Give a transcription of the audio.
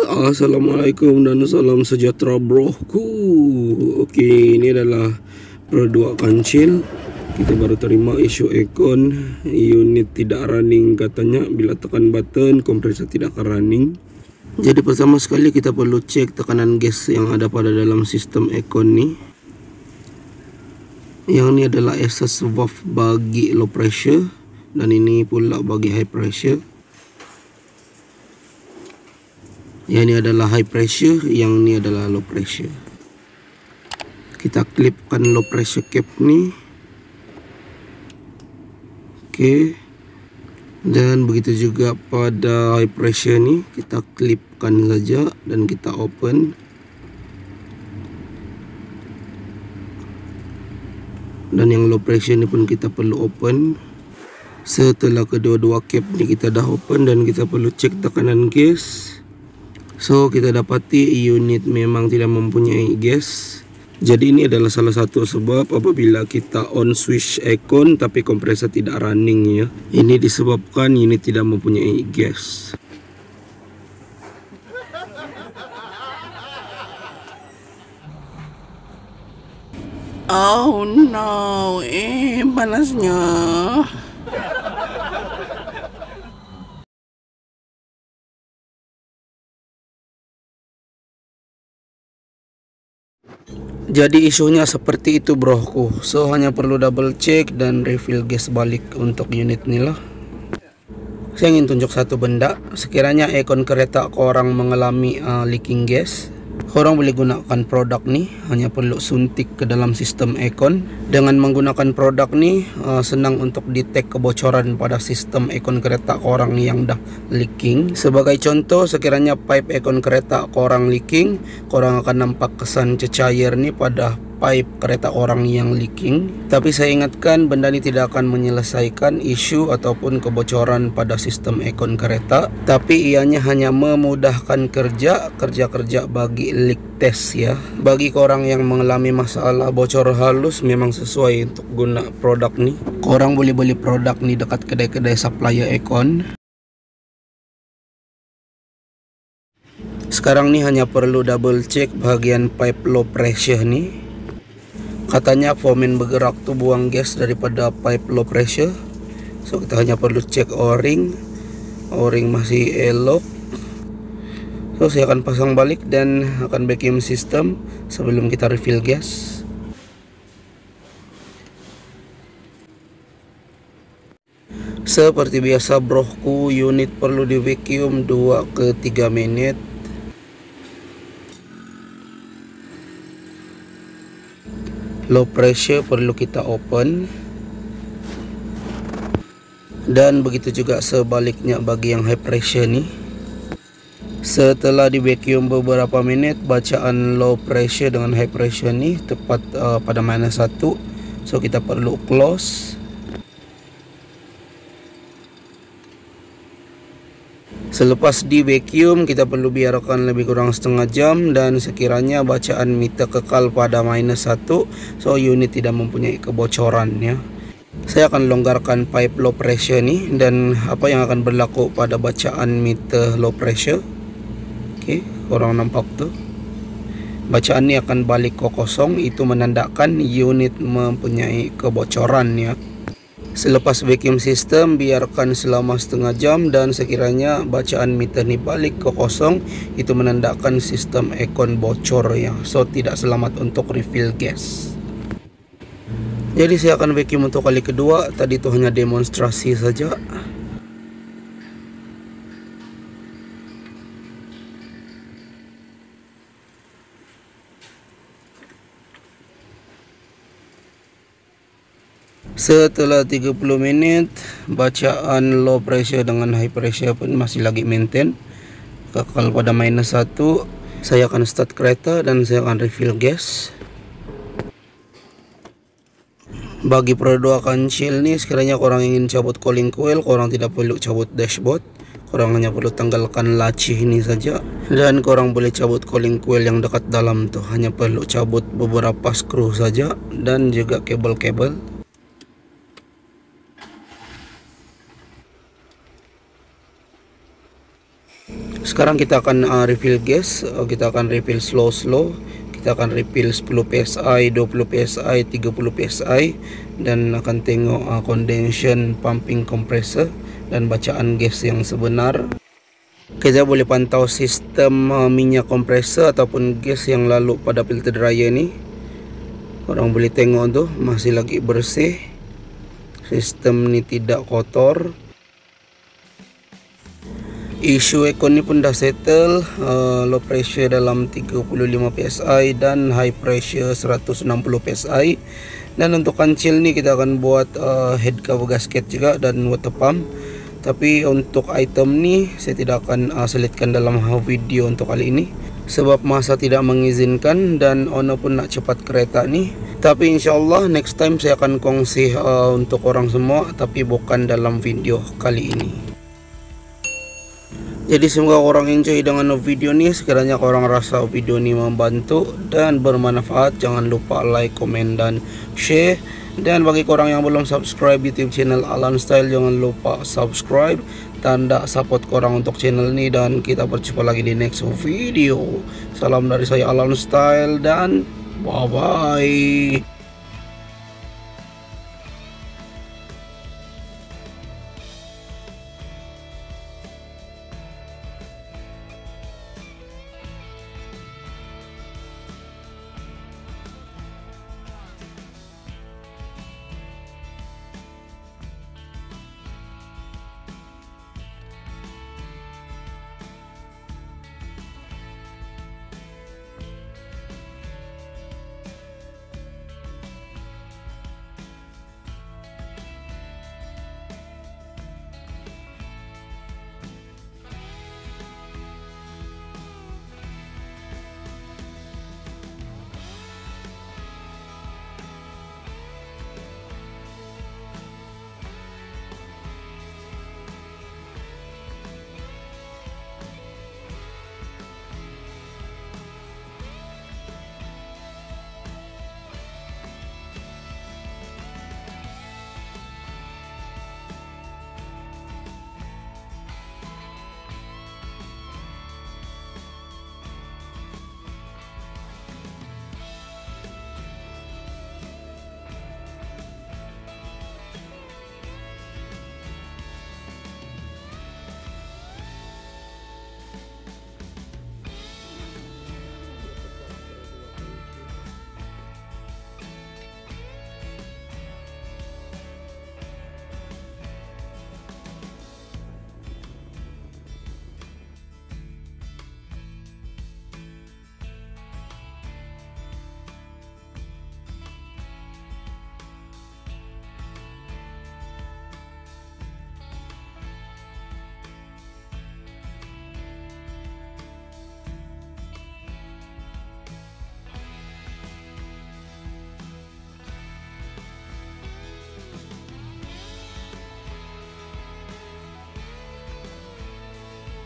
Assalamualaikum dan salam sejahtera broku. Oke, ini adalah Pro 2 kancil. Kita baru terima isu Econ unit tidak running katanya. Bila tekan button kompresor tidak akan running. Jadi pertama sekali kita perlu cek tekanan gas yang ada pada dalam sistem Econ nih. Yang ini adalah access valve bagi low pressure dan ini pula bagi high pressure. Yang ini adalah high pressure, yang ini adalah low pressure. Kita klipkan low pressure cap nih. Oke. Dan begitu juga pada high pressure nih, kita klipkan saja dan kita open. Dan yang low pressure ini pun kita perlu open. Setelah kedua-dua cap ni kita dah open dan kita perlu cek tekanan gas. So kita dapati unit memang tidak mempunyai gas. Jadi ini adalah salah satu sebab apabila kita on switch Econ tapi kompresor tidak running ya. Ini disebabkan unit tidak mempunyai gas. Oh no, panasnya. Jadi isunya seperti itu broku. So hanya perlu double check dan refill gas balik untuk unit ini lah. Saya ingin tunjuk satu benda. Sekiranya Econ kereta korang mengalami leaking gas, korang boleh gunakan produk nih. Hanya perlu suntik ke dalam sistem Econ. Dengan menggunakan produk nih senang untuk detect kebocoran pada sistem Econ kereta korang yang dah leaking. Sebagai contoh, sekiranya pipe Econ kereta korang leaking, korang akan nampak kesan cecair nih pada pipe kereta orang yang leaking. Tapi saya ingatkan, benda ini tidak akan menyelesaikan isu ataupun kebocoran pada sistem Econ kereta, tapi ianya hanya memudahkan kerja bagi leak test ya. Bagi korang yang mengalami masalah bocor halus, memang sesuai untuk guna produk nih. Korang boleh beli produk nih dekat kedai-kedai supplier Econ. Sekarang nih hanya perlu double check bagian pipe low pressure nih. Katanya foaman bergerak tuh buang gas daripada pipe low pressure. So kita hanya perlu cek o-ring. O-ring masih elok. So saya akan pasang balik dan akan vacuum system sebelum kita refill gas. Seperti biasa broku, unit perlu di vacuum 2 ke 3 menit. Low pressure perlu kita open. Dan begitu juga sebaliknya bagi yang high pressure nih. Setelah di vacuum beberapa menit, bacaan low pressure dengan high pressure nih tepat pada -1. So kita perlu close. Selepas di vacuum, kita perlu biarkan lebih kurang setengah jam dan sekiranya bacaan meter kekal pada -1, so unit tidak mempunyai kebocoran ya. Saya akan longgarkan pipe low pressure nih dan apa yang akan berlaku pada bacaan meter low pressure. Oke, korang nampak tuh. Bacaan ini akan balik ke kosong, itu menandakan unit mempunyai kebocoran ya. Selepas vacuum system, biarkan selama setengah jam dan sekiranya bacaan meter ni balik ke kosong, itu menandakan sistem Econ bocor ya. So tidak selamat untuk refill gas. Jadi saya akan vacuum untuk kali kedua. Tadi itu hanya demonstrasi saja. Setelah 30 menit, bacaan low pressure dengan high pressure pun masih lagi maintain kekal pada -1. Saya akan start kereta dan saya akan refill gas. Bagi Pro 2 kancil nih, sekiranya korang ingin cabut cooling coil, korang tidak perlu cabut dashboard. Korang hanya perlu tanggalkan laci ini saja. Dan korang boleh cabut cooling coil yang dekat dalam tuh. Hanya perlu cabut beberapa skru saja dan juga kabel-kabel. Sekarang kita akan refill gas. Kita akan refill slow. Kita akan refill 10 psi, 20 psi, 30 psi, dan akan tengok condensation, pumping compressor, dan bacaan gas yang sebenar. Kita boleh pantau sistem minyak kompresor ataupun gas yang lalu pada filter dryer ni. Orang boleh tengok tu masih lagi bersih. Sistem ni tidak kotor. Isu aircon ni pun dah settle. Low pressure dalam 35 psi dan high pressure 160 psi. Dan untuk kancil ni kita akan buat head cover gasket juga dan water pump. Tapi untuk item ni saya tidak akan selitkan dalam video untuk kali ini, sebab masa tidak mengizinkan dan owner pun nak cepat kereta ni. Tapi insyaallah next time saya akan kongsi untuk orang semua, tapi bukan dalam video kali ini. Jadi semoga korang enjoy dengan video ni. Sekiranya korang rasa video ni membantu dan bermanfaat, jangan lupa like, komen, dan share. Dan bagi korang yang belum subscribe YouTube channel Alan Style, jangan lupa subscribe. Tanda support korang untuk channel ni. Dan kita berjumpa lagi di next video. Salam dari saya Alan Style dan bye bye.